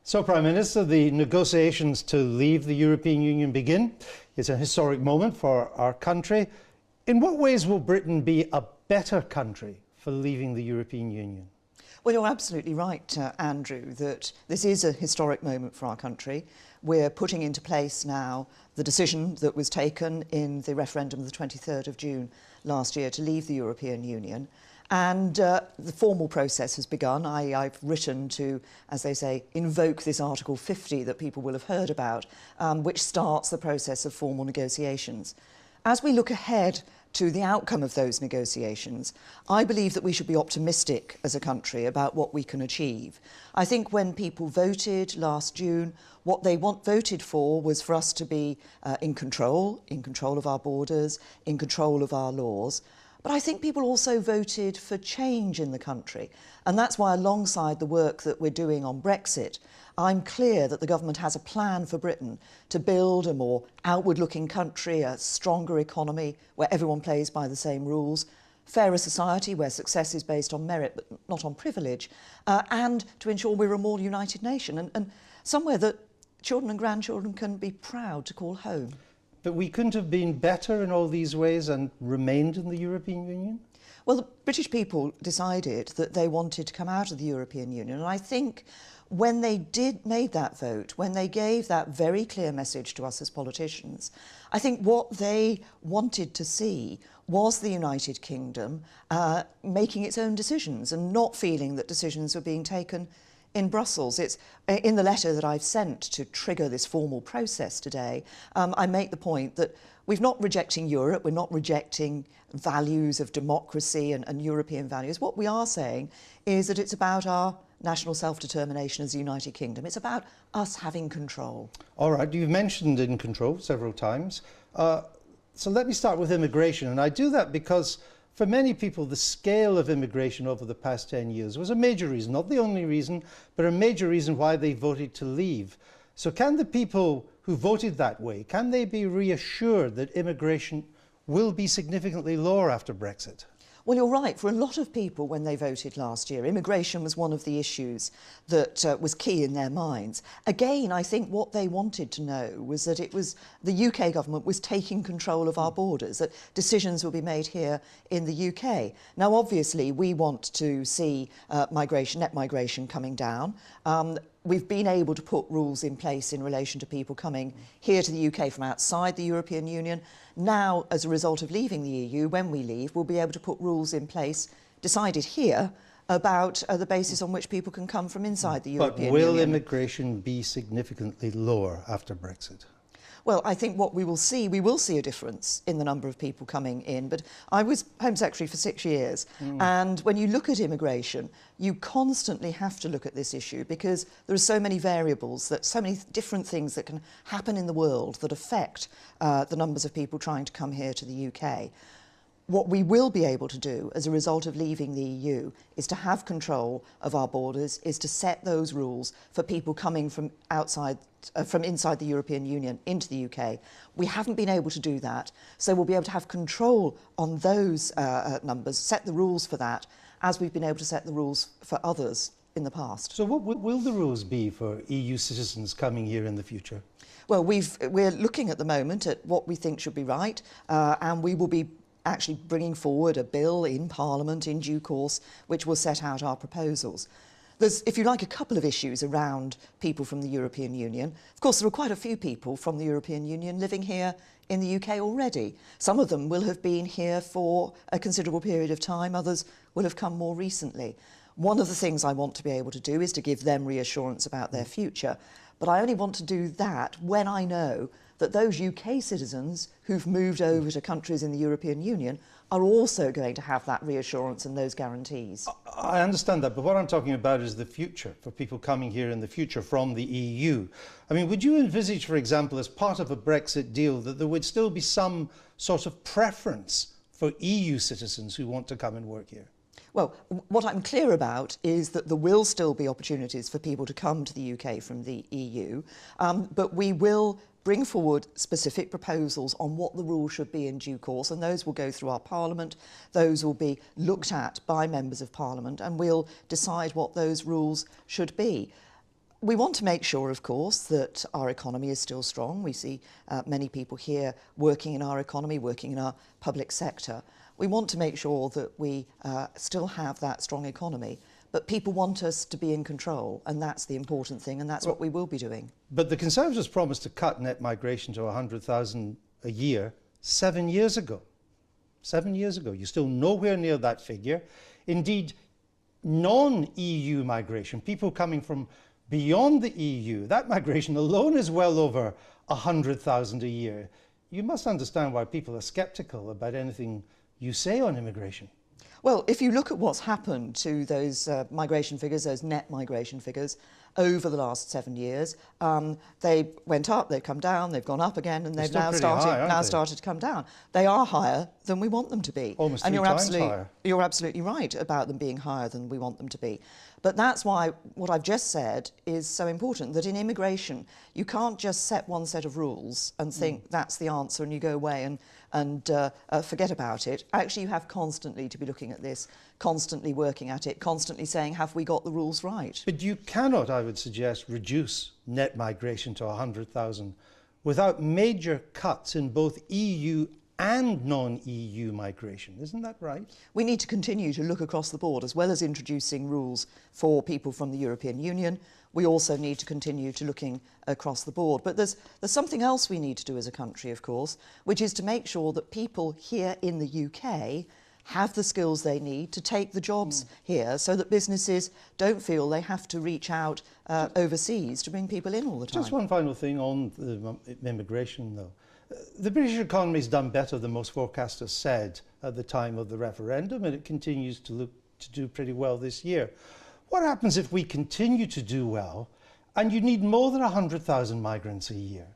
So, Prime Minister, the negotiations to leave the European Union begin. It's a historic moment for our country. In what ways will Britain be a better country for leaving the European Union? Well, you're absolutely right, Andrew, that this is a historic moment for our country. We're putting into place now the decision that was taken in the referendum of the 23rd of June last year to leave the European Union. And the formal process has begun. I've written to, as they say, invoke this Article 50 that people will have heard about, which starts the process of formal negotiations. As we look ahead to the outcome of those negotiations, I believe that we should be optimistic as a country about what we can achieve. I think when people voted last June, what they voted for was for us to be in control of our borders, in control of our laws. But I think people also voted for change in the country. And that's why, alongside the work that we're doing on Brexit, I'm clear that the government has a plan for Britain to build a more outward-looking country, a stronger economy where everyone plays by the same rules, fairer society where success is based on merit but not on privilege, and to ensure we're a more united nation and somewhere that children and grandchildren can be proud to call home. But we couldn't have been better in all these ways and remained in the European Union? Well, the British people decided that they wanted to come out of the European Union, and I think when they made that vote, when they gave that very clear message to us as politicians, I think what they wanted to see was the United Kingdom making its own decisions and not feeling that decisions were being taken in Brussels. It's in the letter that I've sent to trigger this formal process today. I make the point that we're not rejecting Europe, we're not rejecting values of democracy and European values. What we are saying is that it's about our national self-determination as a United Kingdom. It's about us having control. All right, you've mentioned in control several times. So let me start with immigration, and I do that because for many people, the scale of immigration over the past 10 years was a major reason, not the only reason, but a major reason why they voted to leave. So can the people who voted that way, can they be reassured that immigration will be significantly lower after Brexit? Well, you're right. For a lot of people, when they voted last year, immigration was one of the issues that was key in their minds. Again, I think what they wanted to know was that it was the UK government was taking control of our borders, that decisions will be made here in the UK. Now, obviously, we want to see net migration coming down. We've been able to put rules in place in relation to people coming here to the UK from outside the European Union. Now, as a result of leaving the EU, when we leave, we'll be able to put rules in place, decided here, about the basis on which people can come from inside the European Union. But will immigration be significantly lower after Brexit? Well, I think what we will see a difference in the number of people coming in. But I was Home Secretary for 6 years. And when you look at immigration, you constantly have to look at this issue because there are so many variables, so many different things that can happen in the world that affect the numbers of people trying to come here to the UK. What we will be able to do as a result of leaving the EU is to have control of our borders, is to set those rules for people coming from inside the European Union into the UK. We haven't been able to do that, so we'll be able to have control on those numbers, set the rules for that, as we've been able to set the rules for others in the past. So what will the rules be for EU citizens coming here in the future? Well, we're looking at the moment at what we think should be right, and we will be actually bringing forward a bill in Parliament in due course which will set out our proposals. There's, if you like, a couple of issues around people from the European Union. Of course, there are quite a few people from the European Union living here in the UK already. Some of them will have been here for a considerable period of time, others will have come more recently. One of the things I want to be able to do is to give them reassurance about their future, but I only want to do that when I know that those UK citizens who've moved over to countries in the European Union are also going to have that reassurance and those guarantees. I understand that, but what I'm talking about is the future, for people coming here in the future from the EU. I mean, would you envisage, for example, as part of a Brexit deal, that there would still be some sort of preference for EU citizens who want to come and work here? Well, what I'm clear about is that there will still be opportunities for people to come to the UK from the EU, but we will bring forward specific proposals on what the rules should be in due course, and those will go through our Parliament, those will be looked at by members of Parliament, and we'll decide what those rules should be. We want to make sure, of course, that our economy is still strong. We see many people here working in our economy, working in our public sector. We want to make sure that we still have that strong economy, but people want us to be in control, and that's the important thing, and that's what we will be doing. But the Conservatives promised to cut net migration to 100,000 a year 7 years ago. 7 years ago. You're still nowhere near that figure. Indeed, non-EU migration, people coming from beyond the EU, that migration alone is well over 100,000 a year. You must understand why people are sceptical about anything you say on immigration. Well, if you look at what's happened to those migration figures, those net migration figures, over the last 7 years, they went up, they've come down, they've gone up again, and they've now started to come down. They are higher than we want them to be. Almost three times higher. You're absolutely right about them being higher than we want them to be. But that's why what I've just said is so important, that in immigration, you can't just set one set of rules and think that's the answer and you go away and forget about it. Actually, you have constantly to be looking at this, constantly working at it, constantly saying, have we got the rules right? But you cannot, I would suggest, reduce net migration to 100,000 without major cuts in both EU and non-EU migration. Isn't that right? We need to continue to look across the board, as well as introducing rules for people from the European Union. We also need to continue to looking across the board. But there's something else we need to do as a country, of course, which is to make sure that people here in the UK have the skills they need to take the jobs here, so that businesses don't feel they have to reach out overseas to bring people in all the time. Just one final thing on the immigration, though. The British economy has done better than most forecasters said at the time of the referendum, and it continues to do pretty well this year. What happens if we continue to do well and you need more than 100,000 migrants a year?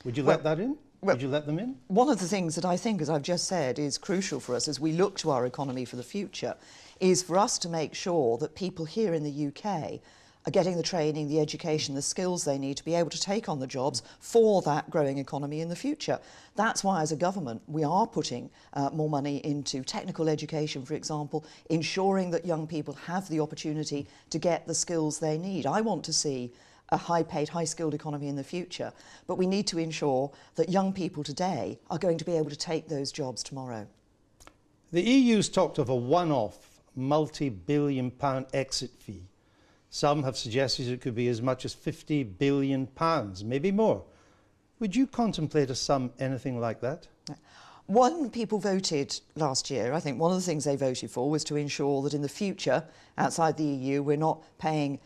Would you let that in? Would you let them in? One of the things that I think, as I've just said, is crucial for us as we look to our economy for the future is for us to make sure that people here in the UK are getting the training, the education, the skills they need to be able to take on the jobs for that growing economy in the future. That's why, as a government, we are putting more money into technical education, for example, ensuring that young people have the opportunity to get the skills they need. I want to see a high-paid, high-skilled economy in the future, but we need to ensure that young people today are going to be able to take those jobs tomorrow. The EU's talked of a one-off multi-billion-pound exit fee. Some have suggested it could be as much as £50 billion, maybe more. Would you contemplate a sum anything like that? When people voted last year, I think one of the things they voted for was to ensure that in the future, outside the EU, we're not paying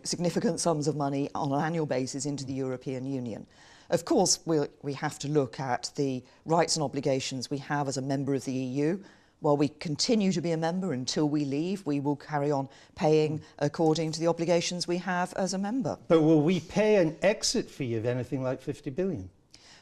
significant sums of money on an annual basis into the European Union. Of course, we have to look at the rights and obligations we have as a member of the EU. While we continue to be a member until we leave, we will carry on paying according to the obligations we have as a member. But will we pay an exit fee of anything like 50 billion?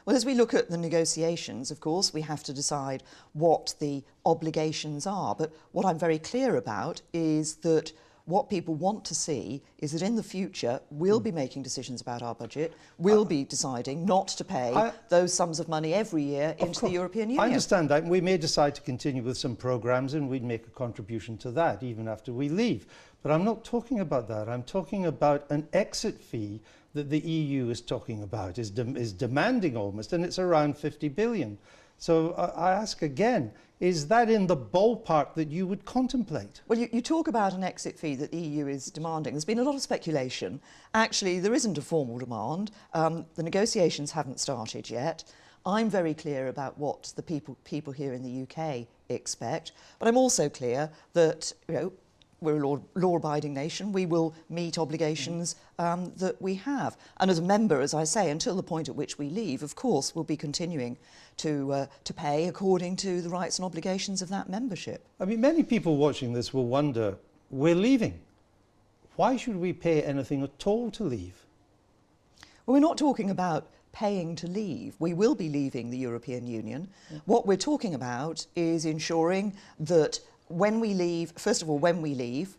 Well, as we look at the negotiations, of course, we have to decide what the obligations are. But what I'm very clear about is that what people want to see is that in the future we'll be making decisions about our budget, we'll be deciding not to pay those sums of money every year into the European Union. I understand that, and we may decide to continue with some programmes and we'd make a contribution to that even after we leave. But I'm not talking about that. I'm talking about an exit fee that the EU is talking about, is demanding almost, and it's around 50 billion. So I ask again, is that in the ballpark that you would contemplate? Well, you talk about an exit fee that the EU is demanding. There's been a lot of speculation. Actually, there isn't a formal demand. The negotiations haven't started yet. I'm very clear about what the people here in the UK expect, but I'm also clear that we're a law-abiding nation. We will meet obligations that we have. And as a member, as I say, until the point at which we leave, of course, we'll be continuing to pay according to the rights and obligations of that membership. I mean, many people watching this will wonder, we're leaving. Why should we pay anything at all to leave? Well, we're not talking about paying to leave. We will be leaving the European Union. What we're talking about is ensuring that when we leave, first of all, when we leave,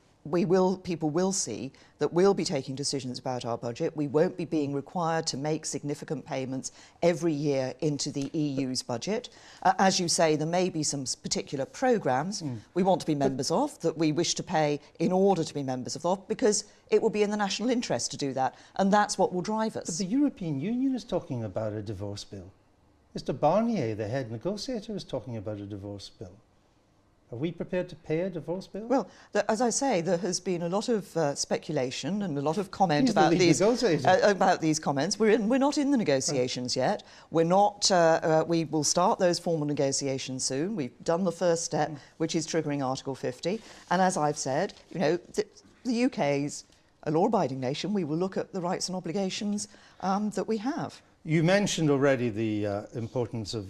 people will see that we'll be taking decisions about our budget. We won't be being required to make significant payments every year into the EU's budget. As you say, there may be some particular programmes we want to be members of, that we wish to pay in order to be members of, because it will be in the national interest to do that, and that's what will drive us. But the European Union is talking about a divorce bill. Mr. Barnier, the head negotiator, is talking about a divorce bill. Are we prepared to pay a divorce bill? Well, as I say, there has been a lot of speculation and a lot of comment about these comments. We're not in the negotiations yet. We're not. We will start those formal negotiations soon. We've done the first step, which is triggering Article 50. And as I've said, the UK's a law-abiding nation. We will look at the rights and obligations that we have. You mentioned already the importance of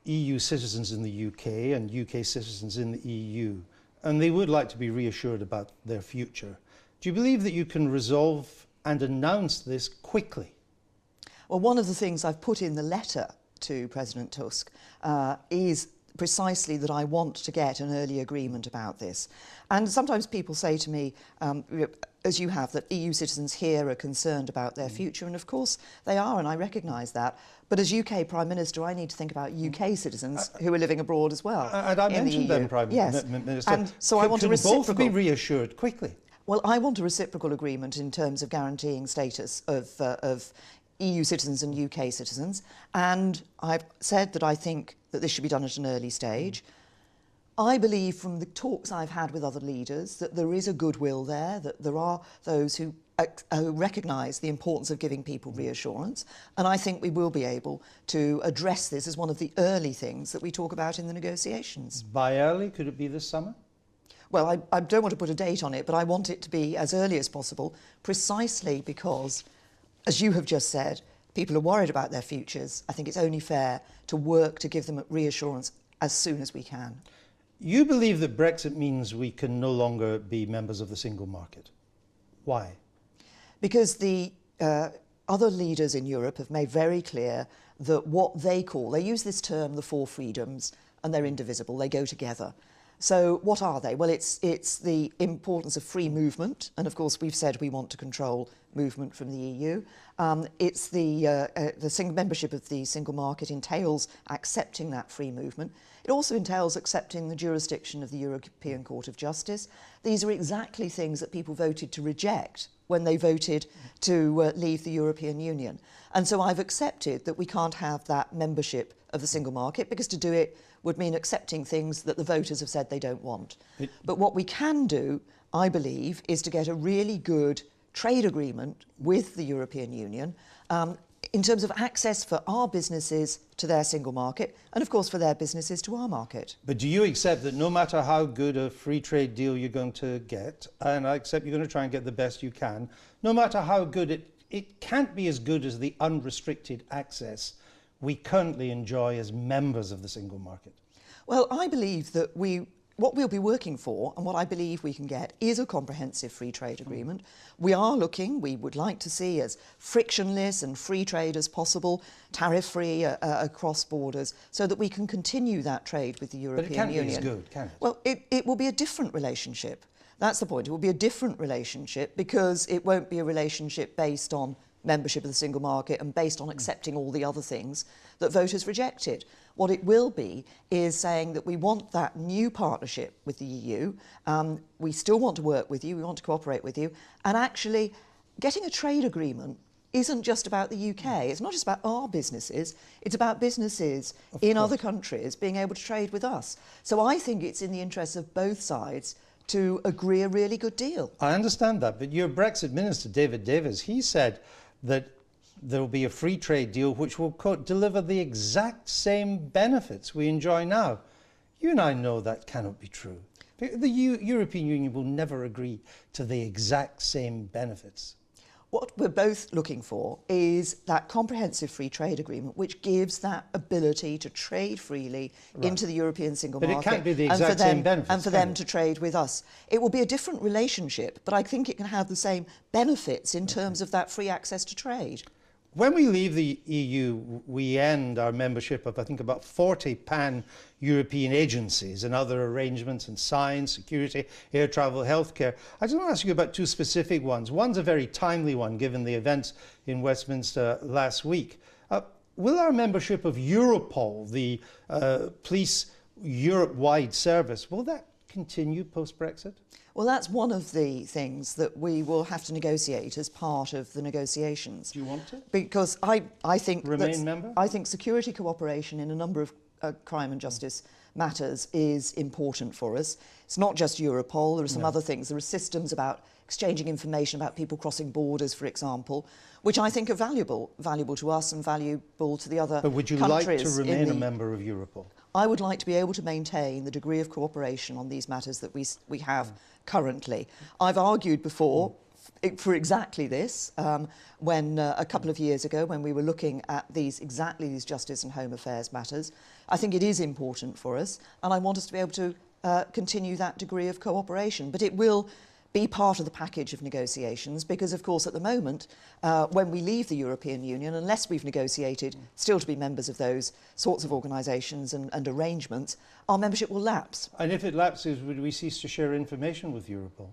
EU citizens in the UK and UK citizens in the EU, and they would like to be reassured about their future. Do you believe that you can resolve and announce this quickly? Well, one of the things I've put in the letter to President Tusk is precisely that I want to get an early agreement about this. And sometimes people say to me, as you have, that EU citizens here are concerned about their future, and of course they are, and I recognise that. But as UK Prime Minister, I need to think about UK citizens who are living abroad as well. And I mentioned them, Prime Minister. And so I want a reciprocal. Both be reassured quickly? Well, I want a reciprocal agreement in terms of guaranteeing status of EU citizens and UK citizens, and I've said that I think that this should be done at an early stage. I believe from the talks I've had with other leaders that there is a goodwill there, that there are those who recognise the importance of giving people reassurance, and I think we will be able to address this as one of the early things that we talk about in the negotiations. By early, could it be this summer? Well, I don't want to put a date on it, but I want it to be as early as possible, precisely because, as you have just said, people are worried about their futures. I think it's only fair to work to give them reassurance as soon as we can. You believe that Brexit means we can no longer be members of the single market. Why? Because the other leaders in Europe have made very clear that what they use this term, the four freedoms, and they're indivisible, they go together. So what are they? Well, it's the importance of free movement, and of course we've said we want to control movement from the EU. It's the membership of the single market entails accepting that free movement. It also entails accepting the jurisdiction of the European Court of Justice. These are exactly things that people voted to reject when they voted to leave the European Union. And so I've accepted that we can't have that membership of the single market, because to do it would mean accepting things that the voters have said they don't want. But what we can do, I believe, is to get a really good trade agreement with the European Union in terms of access for our businesses to their single market, and of course for their businesses to our market. But do you accept that no matter how good a free trade deal you're going to get, and I accept you're going to try and get the best you can, no matter how good it can't be as good as the unrestricted access we currently enjoy as members of the single market? Well, I believe that what we'll be working for, and what I believe we can get, is a comprehensive free trade agreement. We would like to see as frictionless and free trade as possible, tariff-free across borders, so that we can continue that trade with the European Union. But it can't be as good, can it? Well, it will be a different relationship. That's the point. It will be a different relationship, because it won't be a relationship based on membership of the single market and based on accepting all the other things that voters rejected. What it will be is saying that we want that new partnership with the EU, we still want to work with you, we want to cooperate with you, and actually getting a trade agreement isn't just about the UK, it's not just about our businesses, it's about businesses in other countries being able to trade with us. So I think it's in the interests of both sides to agree a really good deal. I understand that, but your Brexit Minister, David Davis, he said that there will be a free trade deal which will, quote, deliver the exact same benefits we enjoy now. You and I know that cannot be true. The European Union will never agree to the exact same benefits. What we're both looking for is that comprehensive free trade agreement which gives that ability to trade freely into the European single market. But it can't be the exact same benefits, and for them to trade with us. It will be a different relationship, but I think it can have the same benefits in terms of that free access to trade. When we leave the EU, we end our membership of, I think, about 40 pan-European agencies and other arrangements in science, security, air travel, healthcare. I just want to ask you about two specific ones. One's a very timely one, given the events in Westminster last week. Will our membership of Europol, the police Europe-wide service, will that continue post-Brexit? Well, that's one of the things that we will have to negotiate as part of the negotiations. Do you want to? Because I think Remain member? I think security cooperation in a number of crime and justice matters is important for us. It's not just Europol. There are some other things. There are systems about exchanging information about people crossing borders, for example, which I think are valuable to us and valuable to the other countries. But would you like to remain a member of Europol? I would like to be able to maintain the degree of cooperation on these matters that we have currently. I've argued before for exactly this when a couple of years ago, when we were looking at these justice and home affairs matters. I think it is important for us, and I want us to be able to continue that degree of cooperation. But it will be part of the package of negotiations because, of course, at the moment, when we leave the European Union, unless we've negotiated still to be members of those sorts of organisations and arrangements, our membership will lapse. And if it lapses, would we cease to share information with Europol?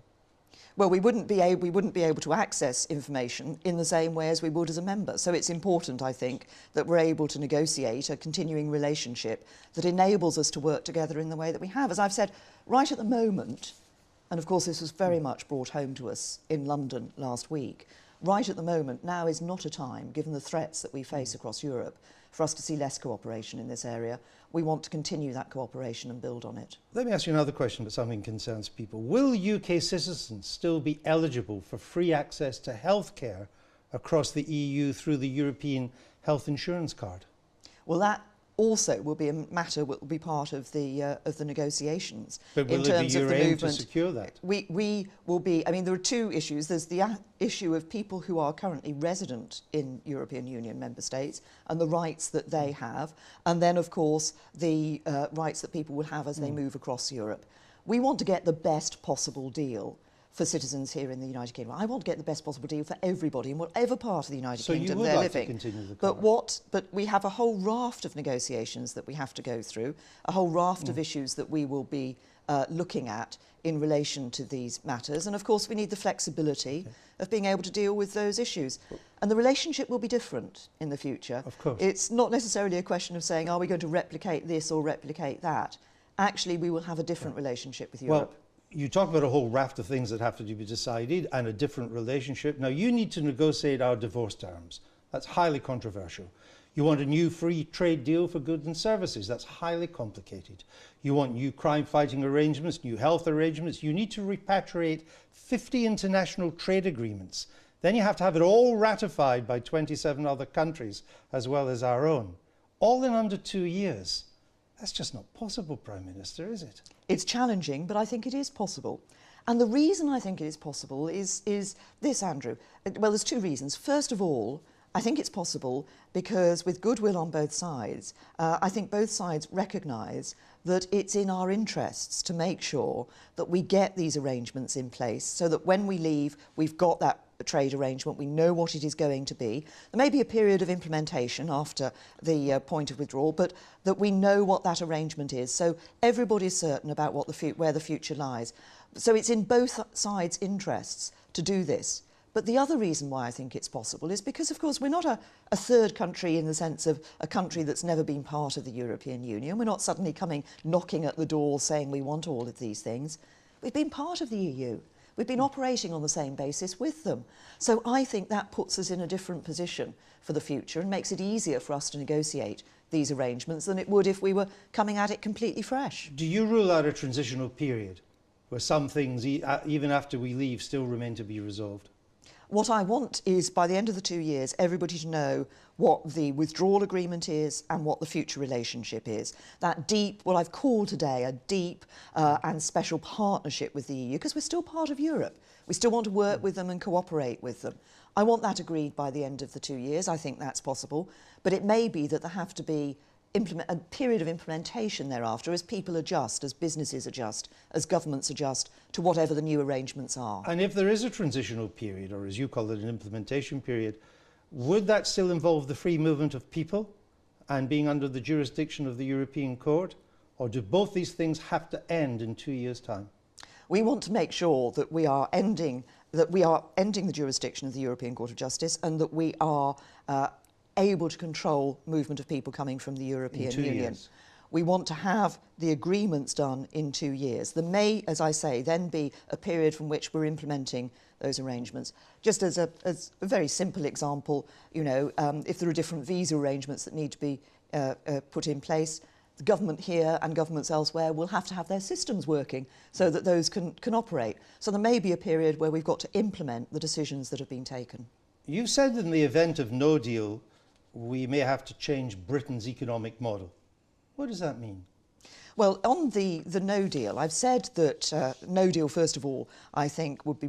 Well, we wouldn't be able to access information in the same way as we would as a member. So it's important, I think, that we're able to negotiate a continuing relationship that enables us to work together in the way that we have. As I've said, right at the moment, and of course this was very much brought home to us in London last week, right at the moment, now is not a time, given the threats that we face across Europe, for us to see less cooperation in this area. We want to continue that cooperation and build on it. Let me ask you another question, but something concerns people. Will UK citizens still be eligible for free access to healthcare across the EU through the European Health Insurance Card? Well, that also will be a matter that will be part of the negotiations. But will it be your aim to secure that? We will be, I mean, there are two issues. There's the issue of people who are currently resident in European Union member states and the rights that they have, and then, of course, the rights that people will have as they move across Europe. We want to get the best possible deal for citizens here in the United Kingdom. I want to get the best possible deal for everybody in whatever part of the United Kingdom they're living. To continue the card. But we have a whole raft of negotiations that we have to go through, a whole raft of issues that we will be looking at in relation to these matters. And of course we need the flexibility of being able to deal with those issues. And the relationship will be different in the future. Of course. It's not necessarily a question of saying, are we going to replicate this or replicate that? Actually, we will have a different relationship with Europe. Well, you talk about a whole raft of things that have to be decided and a different relationship. Now, you need to negotiate our divorce terms. That's highly controversial. You want a new free trade deal for goods and services. That's highly complicated. You want new crime-fighting arrangements, new health arrangements. You need to repatriate 50 international trade agreements. Then you have to have it all ratified by 27 other countries, as well as our own. All in under 2 years. That's just not possible, Prime Minister, is it? It's challenging, but I think it is possible. And the reason I think it is possible is this, Andrew. Well, there's two reasons. First of all, I think it's possible because with goodwill on both sides, I think both sides recognise that it's in our interests to make sure that we get these arrangements in place so that when we leave, we've got that trade arrangement, we know what it is going to be. There may be a period of implementation after the point of withdrawal, but that we know what that arrangement is. So everybody's certain about what where the future lies. So it's in both sides' interests to do this. But the other reason why I think it's possible is because, of course, we're not a third country in the sense of a country that's never been part of the European Union. We're not suddenly knocking at the door saying we want all of these things. We've been part of the EU. We've been operating on the same basis with them. So I think that puts us in a different position for the future and makes it easier for us to negotiate these arrangements than it would if we were coming at it completely fresh. Do you rule out a transitional period where some things, even after we leave, still remain to be resolved? What I want is, by the end of the 2 years, everybody to know what the withdrawal agreement is and what the future relationship is. That deep, what I've called today, a deep and special partnership with the EU, because we're still part of Europe. We still want to work with them and cooperate with them. I want that agreed by the end of the 2 years. I think that's possible. But it may be that there have to be a period of implementation thereafter as people adjust, as businesses adjust, as governments adjust to whatever the new arrangements are. And if there is a transitional period, or as you call it, an implementation period, would that still involve the free movement of people and being under the jurisdiction of the European Court? Or do both these things have to end in 2 years' time? We want to make sure that we are ending the jurisdiction of the European Court of Justice, and that we are able to control movement of people coming from the European Union. Years. We want to have the agreements done in 2 years. There may, as I say, then be a period from which we're implementing those arrangements. Just as a very simple example, you know, if there are different visa arrangements that need to be put in place, the government here and governments elsewhere will have to have their systems working so that those can operate. So there may be a period where we've got to implement the decisions that have been taken. You said in the event of no deal, we may have to change Britain's economic model. What does that mean? Well, on the no deal, I've said that no deal, first of all, I think would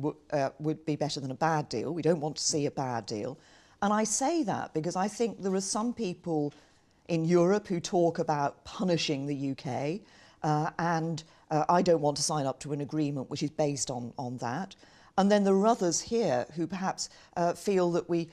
be better than a bad deal. We don't want to see a bad deal. And I say that because I think there are some people in Europe who talk about punishing the UK, and I don't want to sign up to an agreement which is based on that. And then there are others here who perhaps feel that we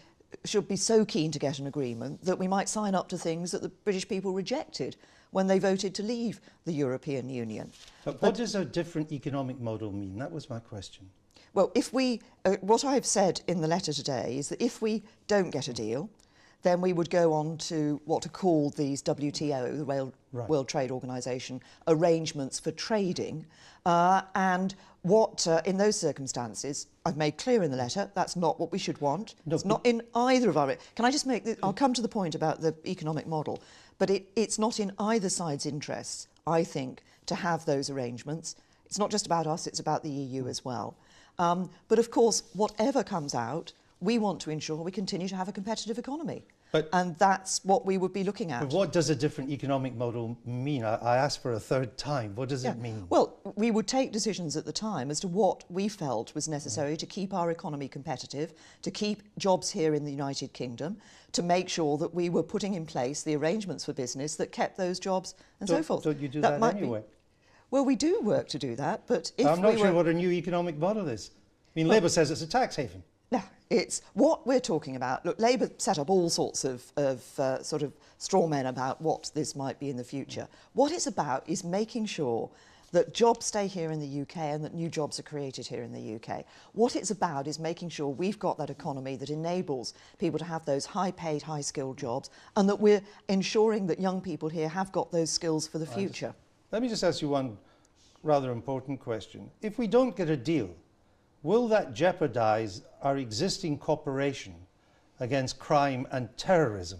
should be so keen to get an agreement that we might sign up to things that the British people rejected when they voted to leave the European Union. But what does a different economic model mean? That was my question. Well, if we, what I've said in the letter today is that if we don't get a deal, then we would go on to what are called these WTO, the World Trade Organization, arrangements for trading. And what, in those circumstances, I've made clear in the letter, that's not what we should want. No, it's not in either of our... Can I just make... I'll come to the point about the economic model. But it's not in either side's interests, I think, to have those arrangements. It's not just about us, it's about the EU as well. But of course, whatever comes out, we want to ensure we continue to have a competitive economy. And that's what we would be looking at. But what does a different economic model mean? I asked for a third time. What does it mean? Well, we would take decisions at the time as to what we felt was necessary to keep our economy competitive, to keep jobs here in the United Kingdom, to make sure that we were putting in place the arrangements for business that kept those jobs and so forth. Don't you do that anyway? Well, we do work to do that, but if I'm not sure what a new economic model is. I mean, Labour says it's a tax haven. No, it's what we're talking about. Look, Labour set up all sorts of sort of straw men about what this might be in the future. What it's about is making sure that jobs stay here in the UK and that new jobs are created here in the UK. What it's about is making sure we've got that economy that enables people to have those high-paid, high-skilled jobs, and that we're ensuring that young people here have got those skills for the future. Let me just ask you one rather important question. If we don't get a deal, will that jeopardise our existing cooperation against crime and terrorism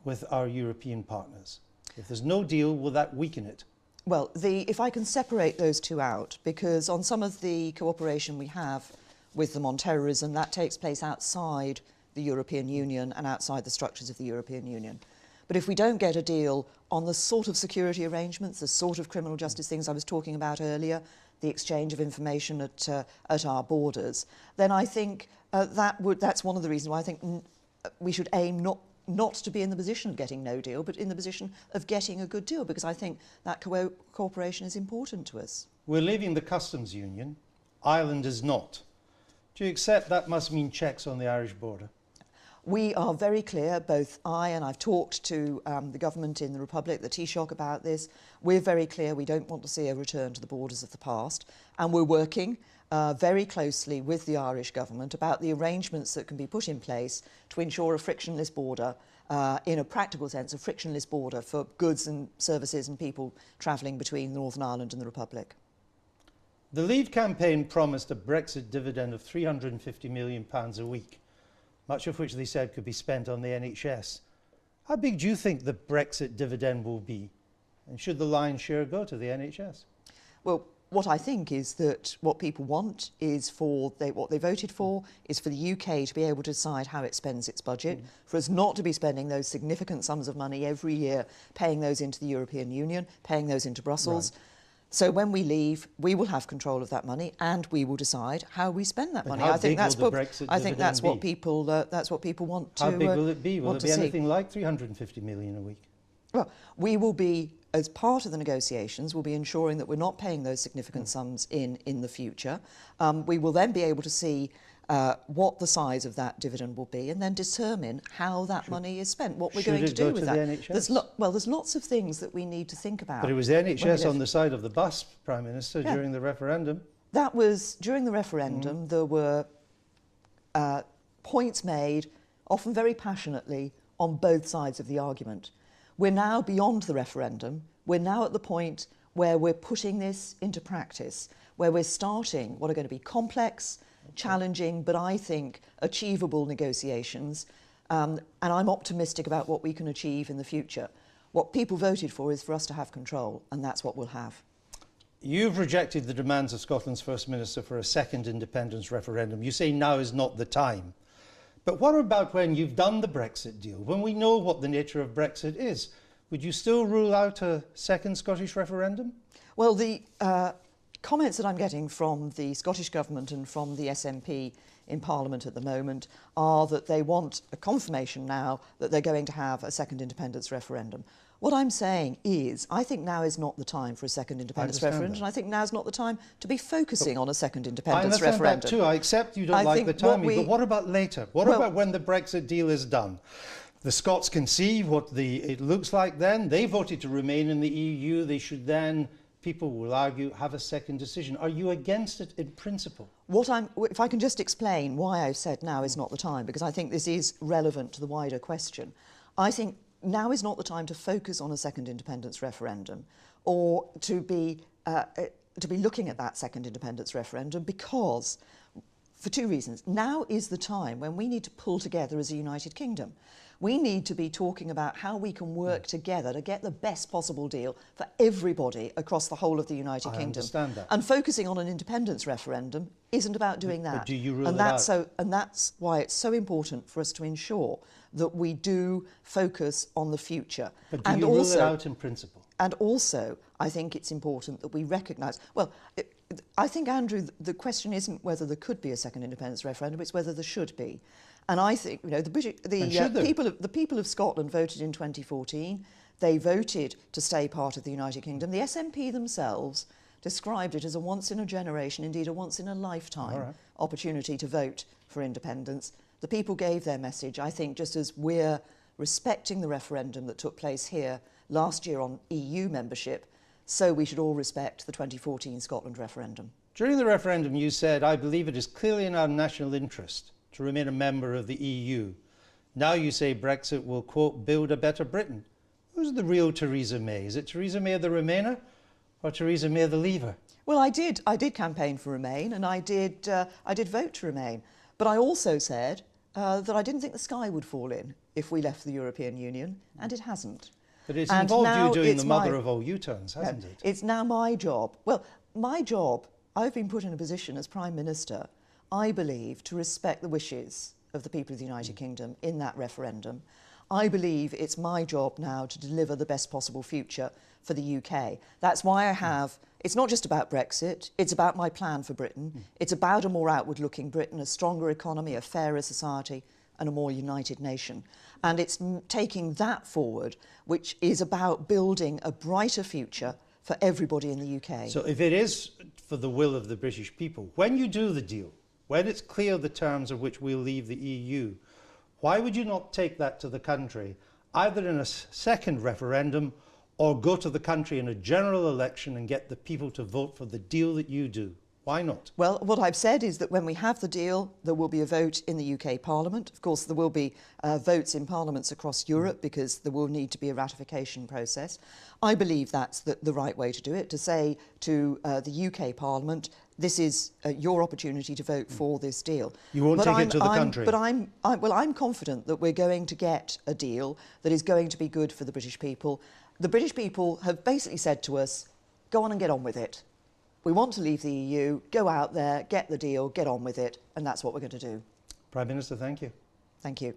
with our European partners? If there's no deal, will that weaken it? Well, if I can separate those two out, because on some of the cooperation we have with them on terrorism, that takes place outside the European Union and outside the structures of the European Union. But if we don't get a deal on the sort of security arrangements, the sort of criminal justice things I was talking about earlier, the exchange of information at our borders, then I think that's one of the reasons why I think we should aim not to be in the position of getting no deal, but in the position of getting a good deal, because I think that cooperation is important to us. We're leaving the customs union. Ireland is not. Do you accept that must mean checks on the Irish border? We are very clear, both I've talked to the government in the Republic, the Taoiseach, about this. We're very clear we don't want to see a return to the borders of the past, and we're working very closely with the Irish government about the arrangements that can be put in place to ensure a frictionless border, in a practical sense, a frictionless border for goods and services and people travelling between Northern Ireland and the Republic. The Leave campaign promised a Brexit dividend of £350 million a week, much of which they said could be spent on the NHS. How big do you think the Brexit dividend will be? And should the lion's share go to the NHS? Well, what I think is that what people want is what they voted for is for the UK to be able to decide how it spends its budget, for us not to be spending those significant sums of money every year, paying those into the European Union, paying those into Brussels. Right. So when we leave, we will have control of that money, and we will decide how we spend that money. I think that's what people want to. How big will it be? Will it be anything like 350 million a week? Well, we will be, as part of the negotiations, we'll be ensuring that we're not paying those significant sums in the future. We will then be able to see what the size of that dividend will be, and then determine how that money is spent, what we're going to do with that. There's lots of things that we need to think about. But it was the NHS on the side of the bus, Prime Minister, during the referendum. That was during the referendum. There were points made, often very passionately, on both sides of the argument. We're now beyond the referendum. We're now at the point where we're putting this into practice, where we're starting what are going to be complex, challenging, but I think achievable negotiations. And I'm optimistic about what we can achieve in the future. What people voted for is for us to have control, and that's what we'll have. You've rejected the demands of Scotland's First Minister for a second independence referendum. You say now is not the time. But what about when you've done the Brexit deal, when we know what the nature of Brexit is? Would you still rule out a second Scottish referendum? Well, the comments that I'm getting from the Scottish Government and from the SNP in Parliament at the moment are that they want a confirmation now that they're going to have a second independence referendum. What I'm saying is, I think now is not the time for a second independence referendum, and I think now is not the time to be focusing on a second independence referendum. I understand that too. I accept you don't like the timing, but what about later? What about when the Brexit deal is done? The Scots can see what it looks like then. They voted to remain in the EU. They should then, people will argue, have a second decision. Are you against it in principle? If I can just explain why I've said now is not the time, because I think this is relevant to the wider question. I think now is not the time to focus on a second independence referendum or to be looking at that second independence referendum, because, for two reasons. Now is the time when we need to pull together as a United Kingdom. We need to be talking about how we can work together to get the best possible deal for everybody across the whole of the United Kingdom. I understand that. And focusing on an independence referendum isn't about doing that. But do you rule it out? And that's why it's so important for us to ensure that we do focus on the future. But do you rule it out in principle? And also, I think it's important that we recognise... Well, I think, Andrew, the question isn't whether there could be a second independence referendum, it's whether there should be. And I think, you know, the people of Scotland voted in 2014. They voted to stay part of the United Kingdom. The SNP themselves described it as a once-in-a-generation, indeed a once-in-a-lifetime opportunity to vote for independence. The people gave their message, I think, just as we're respecting the referendum that took place here last year on EU membership, so we should all respect the 2014 Scotland referendum. During the referendum you said, I believe it is clearly in our national interest to remain a member of the EU. Now you say Brexit will, quote, build a better Britain. Who's the real Theresa May? Is it Theresa May the Remainer or Theresa May the Leaver? Well, I did campaign for Remain, and I did vote to Remain. But I also said that I didn't think the sky would fall in if we left the European Union, and it hasn't. But it's involved you doing the mother of all U-turns, hasn't it? It's now my job. Well, my job, I've been put in a position as Prime Minister, I believe, to respect the wishes of the people of the United Kingdom in that referendum. I believe it's my job now to deliver the best possible future for the UK. That's why I have... It's not just about Brexit, it's about my plan for Britain. It's about a more outward-looking Britain, a stronger economy, a fairer society, and a more united nation. And it's taking that forward, which is about building a brighter future for everybody in the UK. So if it is for the will of the British people, when you do the deal, when it's clear the terms of which we'll leave the EU, why would you not take that to the country, either in a second referendum or go to the country in a general election and get the people to vote for the deal that you do? Why not? Well, what I've said is that when we have the deal, there will be a vote in the UK Parliament. Of course, there will be votes in parliaments across Europe because there will need to be a ratification process. I believe that's the right way to do it, to say to the UK Parliament, this is your opportunity to vote for this deal. You won't take it to the country. But I'm confident that we're going to get a deal that is going to be good for the British people. The British people have basically said to us, go on and get on with it. We want to leave the EU, go out there, get the deal, get on with it, and that's what we're going to do. Prime Minister, thank you. Thank you.